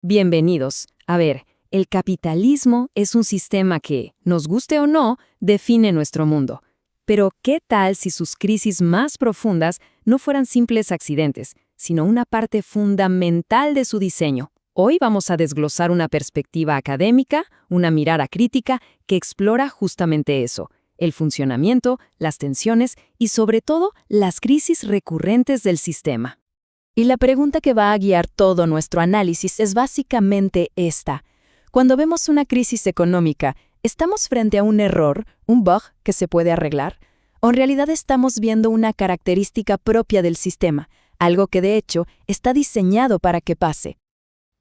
Bienvenidos. A ver, el capitalismo es un sistema que, nos guste o no, define nuestro mundo. Pero, ¿qué tal si sus crisis más profundas no fueran simples accidentes, sino una parte fundamental de su diseño? Hoy vamos a desglosar una perspectiva académica, una mirada crítica que explora justamente eso, el funcionamiento, las tensiones y, sobre todo, las crisis recurrentes del sistema. Y la pregunta que va a guiar todo nuestro análisis es básicamente esta. Cuando vemos una crisis económica, ¿estamos frente a un error, un bug que se puede arreglar? ¿O en realidad estamos viendo una característica propia del sistema, algo que de hecho está diseñado para que pase?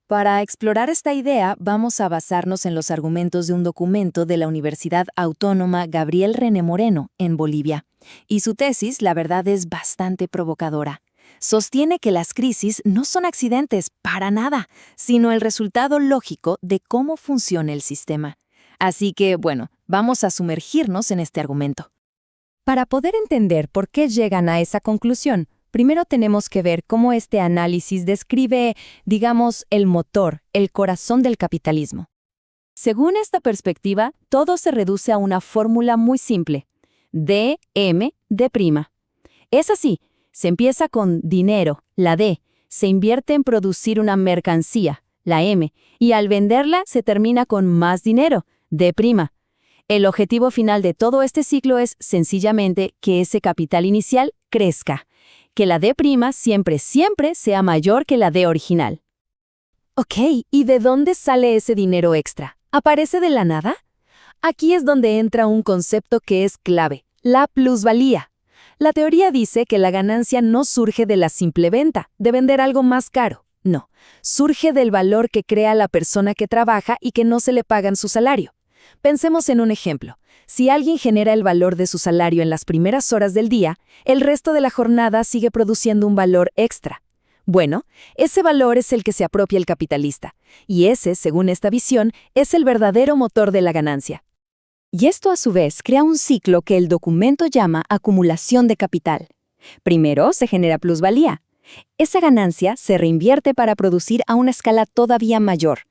Para explorar esta idea, vamos a basarnos en los argumentos de un documento de la Universidad Autónoma Gabriel René Moreno, en Bolivia. Y su tesis, la verdad, es bastante provocadora. Sostiene que las crisis no son accidentes para nada, sino el resultado lógico de cómo funciona el sistema. Así que, bueno, vamos a sumergirnos en este argumento. Para poder entender por qué llegan a esa conclusión, primero tenemos que ver cómo este análisis describe, digamos, el motor, el corazón del capitalismo. Según esta perspectiva, todo se reduce a una fórmula muy simple: D-M, D'. Es así. Se empieza con dinero, la D, se invierte en producir una mercancía, la M, y al venderla se termina con más dinero, D'. El objetivo final de todo este ciclo es sencillamente que ese capital inicial crezca, que la D' siempre sea mayor que la D original. Ok, ¿y de dónde sale ese dinero extra? ¿Aparece de la nada? Aquí es donde entra un concepto que es clave, la plusvalía. La teoría dice que la ganancia no surge de la simple venta, de vender algo más caro. No, surge del valor que crea la persona que trabaja y que no se le pagan su salario. Pensemos en un ejemplo. Si alguien genera el valor de su salario en las primeras horas del día, el resto de la jornada sigue produciendo un valor extra. Bueno, ese valor es el que se apropia el capitalista, y ese, según esta visión, es el verdadero motor de la ganancia. Y esto a su vez crea un ciclo que el documento llama acumulación de capital. Primero se genera plusvalía. Esa ganancia se reinvierte para producir a una escala todavía mayor,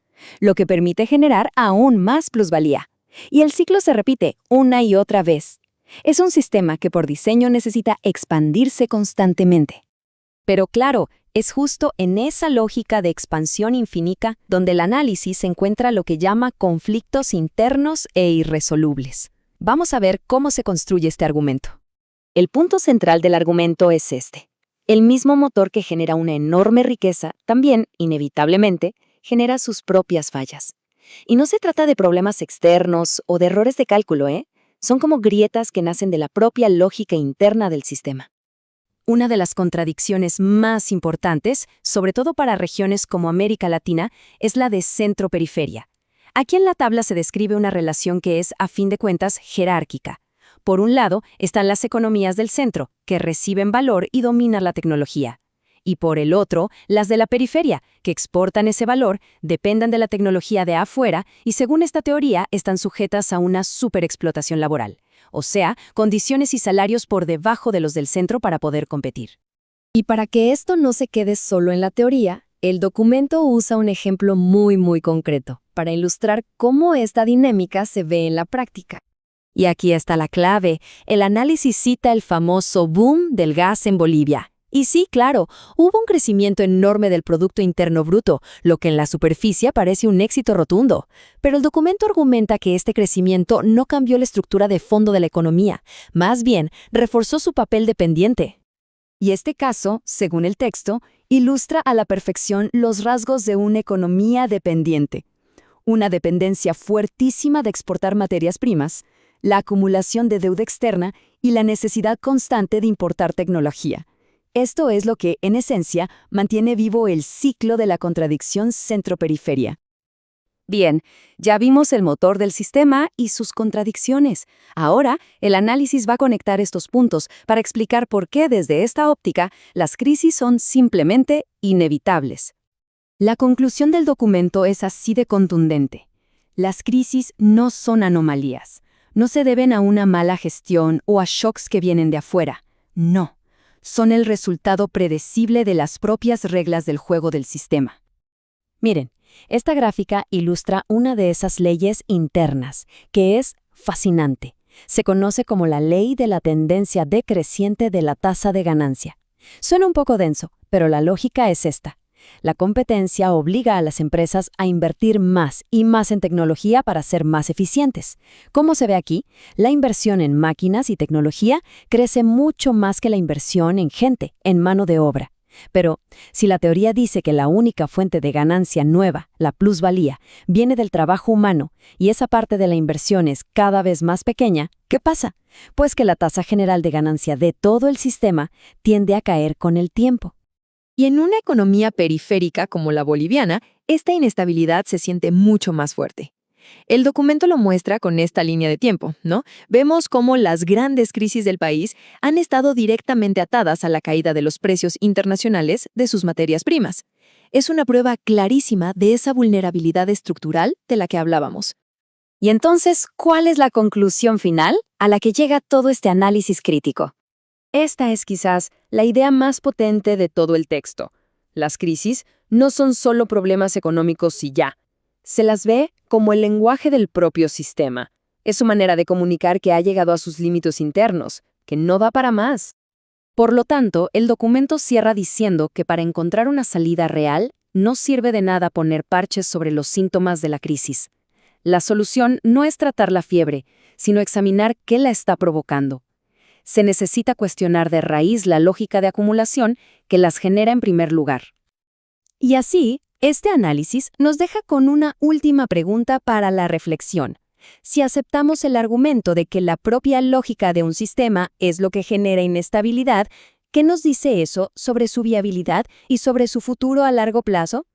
lo que permite generar aún más plusvalía. Y el ciclo se repite una y otra vez. Es un sistema que por diseño necesita expandirse constantemente. Pero claro, es justo en esa lógica de expansión infinita donde el análisis encuentra lo que llama conflictos internos e irresolubles. Vamos a ver cómo se construye este argumento. El punto central del argumento es este. El mismo motor que genera una enorme riqueza también, inevitablemente, genera sus propias fallas. Y no se trata de problemas externos o de errores de cálculo, Son como grietas que nacen de la propia lógica interna del sistema. Una de las contradicciones más importantes, sobre todo para regiones como América Latina, es la de centro-periferia. Aquí en la tabla se describe una relación que es, a fin de cuentas, jerárquica. Por un lado, están las economías del centro, que reciben valor y dominan la tecnología. Y por el otro, las de la periferia, que exportan ese valor, dependen de la tecnología de afuera y, según esta teoría, están sujetas a una superexplotación laboral. O sea, condiciones y salarios por debajo de los del centro para poder competir. Y para que esto no se quede solo en la teoría, el documento usa un ejemplo muy concreto para ilustrar cómo esta dinámica se ve en la práctica. Y aquí está la clave. El análisis cita el famoso boom del gas en Bolivia. Y sí, claro, hubo un crecimiento enorme del Producto Interno Bruto, lo que en la superficie parece un éxito rotundo. Pero el documento argumenta que este crecimiento no cambió la estructura de fondo de la economía, más bien reforzó su papel dependiente. Y este caso, según el texto, ilustra a la perfección los rasgos de una economía dependiente. Una dependencia fuertísima de exportar materias primas, la acumulación de deuda externa y la necesidad constante de importar tecnología. Esto es lo que, en esencia, mantiene vivo el ciclo de la contradicción centro-periferia. Bien, ya vimos el motor del sistema y sus contradicciones. Ahora, el análisis va a conectar estos puntos para explicar por qué, desde esta óptica, las crisis son simplemente inevitables. La conclusión del documento es así de contundente. Las crisis no son anomalías. No se deben a una mala gestión o a shocks que vienen de afuera. No. Son el resultado predecible de las propias reglas del juego del sistema. Miren, Esta gráfica ilustra una de esas leyes internas, que es fascinante. Se conoce como la ley de la tendencia decreciente de la tasa de ganancia. Suena un poco denso, pero la lógica es esta. La competencia obliga a las empresas a invertir más y más en tecnología para ser más eficientes. Como se ve aquí, la inversión en máquinas y tecnología crece mucho más que la inversión en gente, en mano de obra. Pero, si la teoría dice que la única fuente de ganancia nueva, la plusvalía, viene del trabajo humano y esa parte de la inversión es cada vez más pequeña, ¿qué pasa? Pues que la tasa general de ganancia de todo el sistema tiende a caer con el tiempo. Y en una economía periférica como la boliviana, esta inestabilidad se siente mucho más fuerte. El documento lo muestra con esta línea de tiempo, ¿no? Vemos cómo las grandes crisis del país han estado directamente atadas a la caída de los precios internacionales de sus materias primas. Es una prueba clarísima de esa vulnerabilidad estructural de la que hablábamos. Y entonces, ¿cuál es la conclusión final a la que llega todo este análisis crítico? Esta es quizás la idea más potente de todo el texto. Las crisis no son solo problemas económicos y ya. Se las ve como el lenguaje del propio sistema. Es su manera de comunicar que ha llegado a sus límites internos, que no da para más. Por lo tanto, el documento cierra diciendo que para encontrar una salida real, no sirve de nada poner parches sobre los síntomas de la crisis. La solución no es tratar la fiebre, sino examinar qué la está provocando. Se necesita cuestionar de raíz la lógica de acumulación que las genera en primer lugar. Y así, este análisis nos deja con una última pregunta para la reflexión. Si aceptamos el argumento de que la propia lógica de un sistema es lo que genera inestabilidad, ¿qué nos dice eso sobre su viabilidad y sobre su futuro a largo plazo?